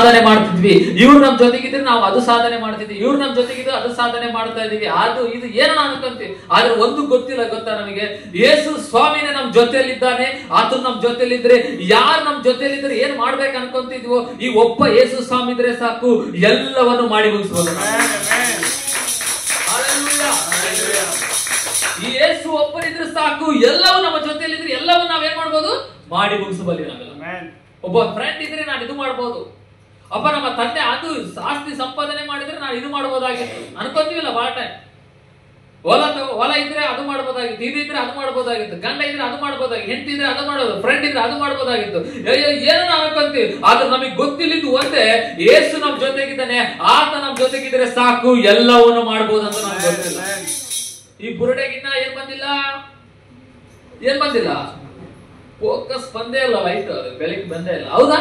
ಸಾಧನೆ ಮಾಡ್ತಿದ್ವಿ, ಇವ್ರು ನಮ್ ಜೊತೆಗಿದ್ರೆ ನಾವು ಅದು ಸಾಧನೆ ಮಾಡ್ತಿದ್ವಿ, ಇವ್ರು ನಮ್ ಜೊತೆಗಿದ್ರೆ ಅದು ಸಾಧನೆ ಮಾಡ್ತಾ ಇದೀವಿ, ಅದು ಇದು ಏನೋ ಅನ್ಕೊಂತೀವಿ. ಆದ್ರೆ ಒಂದು ಗೊತ್ತಿಲ್ಲ, ಗೊತ್ತಾ ನಮಗೆ? ಯೇಸು ಸ್ವಾಮಿನೇ ನಮ್ ಜೊತೆಯಲ್ಲಿದ್ದಾನೆ. ಆತ ನಮ್ ಜೊತೆಯಲ್ಲಿದ್ರೆ, ಯಾರು ನಮ್ ಜೊತೆಯಲ್ಲಿದ್ರೆ ಏನ್ ಮಾಡ್ಬೇಕು ಅನ್ಕೊಂತಿದ್ವೋ, ಈ ಒಬ್ಬ ಯೇಸು ಸ್ವಾಮಿ ಇದ್ರೆ ಸಾಕು, ಎಲ್ಲವನ್ನು ಮಾಡಿ ಮುಗಿಸ್ಬೋದು. ಈ ಯೇಸು ಒಬ್ಬರಿದ್ರೆ ಸಾಕು, ಎಲ್ಲವೂ ನಮ್ಮ ಜೊತೆಯಲ್ಲಿದ್ರೆ ಎಲ್ಲವೂ ನಾವೇನ್ ಮಾಡ್ಬೋದು? ಮಾಡಿ ಮುಗಿಸಬಲ್ಲಿ. ನಾವೆಲ್ಲ ಒಬ್ಬ ಫ್ರೆಂಡ್ ಇದ್ರೆ ನಾನು ಇದು ಮಾಡ್ಬೋದು, ಒಬ್ಬ ನಮ್ಮ ತಂದೆ ಅದು ಆಸ್ತಿ ಸಂಪಾದನೆ ಮಾಡಿದ್ರೆ ನಾನು ಇದು ಮಾಡ್ಬೋದಾಗಿತ್ತು ಅನ್ಕೊಂತೀವಿಲ್ಲ ಬಹಳ ಟೈಮ್. ಹೊಲ ಇದ್ರೆ ಅದು ಮಾಡ್ಬೋದಾಗಿತ್ತು, ಇದು ಇದ್ರೆ ಅದು ಮಾಡ್ಬೋದಾಗಿತ್ತು, ಗಂಡ ಇದ್ರೆ ಅದು ಮಾಡ್ಬೋದಾಗಿತ್ತು, ಹೆಂಡತಿ ಇದ್ರೆ ಅದು ಮಾಡ್ಬೋದು, ಫ್ರೆಂಡ್ ಇದ್ರೆ ಅದು ಮಾಡ್ಬೋದಾಗಿತ್ತು, ಏನೋ ಅನ್ಕೊಂತೀವಿ. ಆದ್ರೆ ನಮಗೆ ಗೊತ್ತಿಲ್ಲಿದ್ದು ಒಂದೇ, ಯೇಸು ನಮ್ ಜೊತೆಗಿದ್ದಾನೆ, ಆತ ನಮ್ ಜೊತೆಗಿದ್ರೆ ಸಾಕು, ಎಲ್ಲವನ್ನು ಮಾಡ್ಬೋದು ಅಂತ ನಮ್ಗೆ ಗೊತ್ತಿಲ್ಲ. ಈ ಬುರುಡೆಗಿನ್ನ ಏನ್ ಬಂದಿಲ್ಲ, ಫೋಕಸ್ ಬಂದೇ ಇಲ್ಲ, ಲೈಟ್ ಬೆಳಗ್ಗೆ ಬಂದೇ ಇಲ್ಲ. ಹೌದಾ?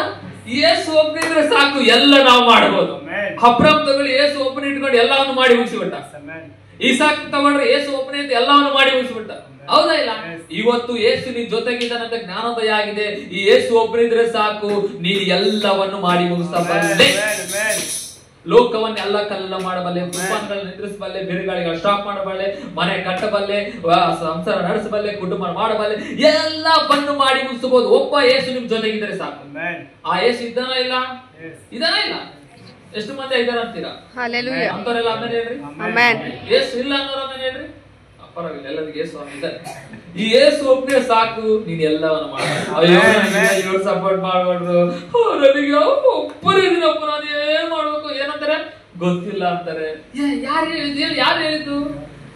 ಯೇಸು ಒಬ್ಬನಿದ್ರೆ ಸಾಕು, ಎಲ್ಲ ನಾವು ಮಾಡಬಹುದು. ಅಬ್ರಹಾಮ್ ತಗೊಳ್ಳಿ, ಯೇಸು ಒಬ್ಬನ ಇಟ್ಕೊಂಡು ಎಲ್ಲವನ್ನು ಮಾಡಿ ಮುಗಿಸಿಬಿಟ್ಟ. ಇಸಾಕ್ ತಗೊಂಡ್ರೆ ಯೇಸು ಒಬ್ಬನೇ ಇದ್ದು ಎಲ್ಲವನ್ನು ಮಾಡಿ ಮುಗಿಸಿಬಿಟ್ಟ. ಹೌದಾ ಇಲ್ಲ? ಇವತ್ತು ಯೇಸು ನಿನ್ ಜೊತೆಗಿದ್ದಾನಂತ ಜ್ಞಾನೋದಯ ಆಗಿದೆ. ಈ ಯೇಸು ಒಬ್ಬನಿದ್ರೆ ಸಾಕು, ನೀನು ಎಲ್ಲವನ್ನು ಮಾಡಿ ಮುಗಿಸ್ತಾ ಬಂದೆ. ಲೋಕವನ್ನೆಲ್ಲ ಕಲ್ಲ ಮಾಡಬಲ್ಲೆ, ತುಫಾನ್ಗಳನ್ನ ನಿದ್ರಿಸಬಲ್ಲೆ, ಬಿರುಗಾಳಿಗಳ ಸ್ಟಾಪ್ ಮಾಡಬಲ್ಲೆ, ಮನೆ ಕಟ್ಟಬಲ್ಲೆ, ಸಂಸಾರ ನಡೆಸಬಲ್ಲೆ, ಕುಟುಂಬ ಮಾಡಬಲ್ಲೆ, ಎಲ್ಲವನ್ನು ಮಾಡಿ ಮುಗಿಸಬಹುದು. ಒಬ್ಬ ಯೇಸು ನಿಮ್ ಜೊತೆಗಿದ್ರೆ ಸಾಕು. ಆ ಯೇಸು ಇದ್ದಾನ ಇಲ್ಲ? ಎಷ್ಟು ಮಂದಿ ಇದ್ದಾರ ಅಂತೀರಾ? ಅಂತವರೆಲ್ಲ ಆಮೇಲೆ ಹೇಳ್ರಿ. ಯೇಸು ಇಲ್ಲ ಅನ್ನೋರು ಆಮೇಲೆ ಹೇಳ್ರಿ. ಪರವಾಗಿಲ್ಲ, ಎಲ್ಲರಿಗೂ ಯೇಸು ಇದ್ದಾರೆ. ಈ ಯೇಸು ಒಬ್ಬನೇ ಸಾಕು, ನೀನ್ ಎಲ್ಲವನ್ನು ಮಾಡ್ಬೋದು. ಸಪೋರ್ಟ್ ಮಾಡ್ಬಾರ್ದು, ನನಗೆ ಒಬ್ಬರಿದ್ದೀನಪ್ಪ, ನಾನು ಏನ್ ಮಾಡ್ಬೇಕು, ಏನಂತಾರೆ ಗೊತ್ತಿಲ್ಲ ಅಂತಾರೆ. ಯಾರು ಹೇಳಿದ್ದು?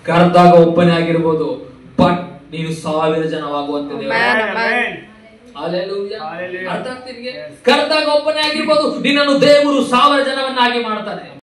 ಕರೆದಾಗ ಒಬ್ಬನೇ ಆಗಿರ್ಬೋದು, ಬಟ್ ನೀನು 1000 ಜನವಾಗುವಂತಿದೆ. ಅರ್ಥ ಆಗ್ತಿದೆ? ಕರೆದಾಗ ಒಬ್ಬನೇ ಆಗಿರ್ಬೋದು, ನಿನ್ನನ್ನು ದೇವರು 1000 ಜನವನ್ನಾಗಿ ಮಾಡ್ತಾನೆ.